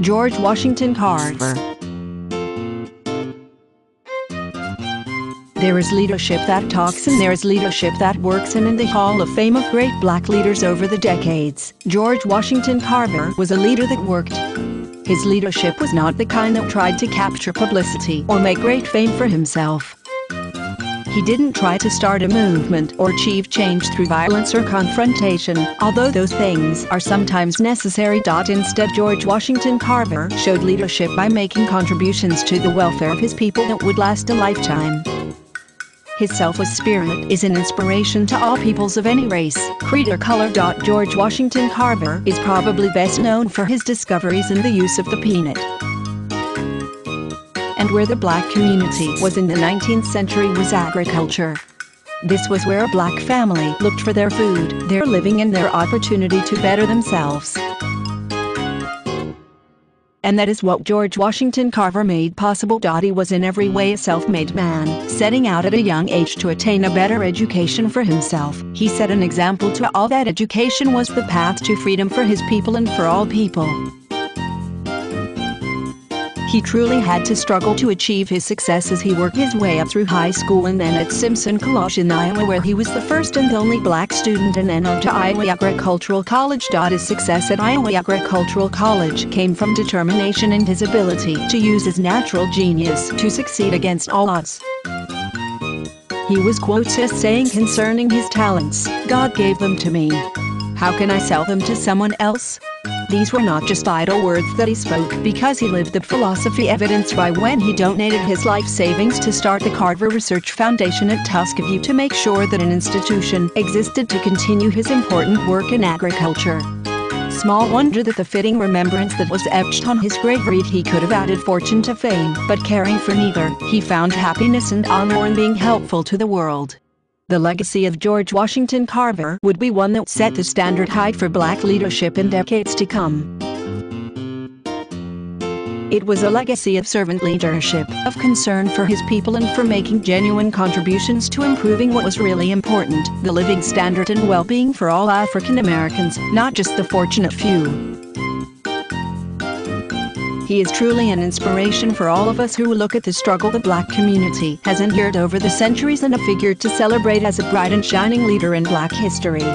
George Washington Carver. There is leadership that talks and there is leadership that works, and in the Hall of Fame of great black leaders over the decades, George Washington Carver was a leader that worked. His leadership was not the kind that tried to capture publicity or make great fame for himself. He didn't try to start a movement or achieve change through violence or confrontation, although those things are sometimes necessary. Instead, George Washington Carver showed leadership by making contributions to the welfare of his people that would last a lifetime. His selfless spirit is an inspiration to all peoples of any race, creed or color. George Washington Carver is probably best known for his discoveries in the use of the peanut. And where the black community was in the 19th century was agriculture. This was where a black family looked for their food, their living, and their opportunity to better themselves. And that is what George Washington Carver made possible. He was in every way a self-made man, setting out at a young age to attain a better education for himself. He set an example to all that education was the path to freedom for his people and for all people. He truly had to struggle to achieve his success as he worked his way up through high school and then at Simpson College in Iowa, where he was the first and only black student, and then on to Iowa Agricultural College. His success at Iowa Agricultural College came from determination and his ability to use his natural genius to succeed against all odds. He was quoted as saying concerning his talents, "God gave them to me. How can I sell them to someone else?" These were not just idle words that he spoke, because he lived the philosophy evidenced by when he donated his life savings to start the Carver Research Foundation at Tuskegee to make sure that an institution existed to continue his important work in agriculture. Small wonder that the fitting remembrance that was etched on his grave read, "He could have added fortune to fame, but caring for neither, he found happiness and honor in being helpful to the world." The legacy of George Washington Carver would be one that set the standard high for black leadership in decades to come. It was a legacy of servant leadership, of concern for his people, and for making genuine contributions to improving what was really important, the living standard and well-being for all African Americans, not just the fortunate few. He is truly an inspiration for all of us who look at the struggle the black community has endured over the centuries, and a figure to celebrate as a bright and shining leader in black history.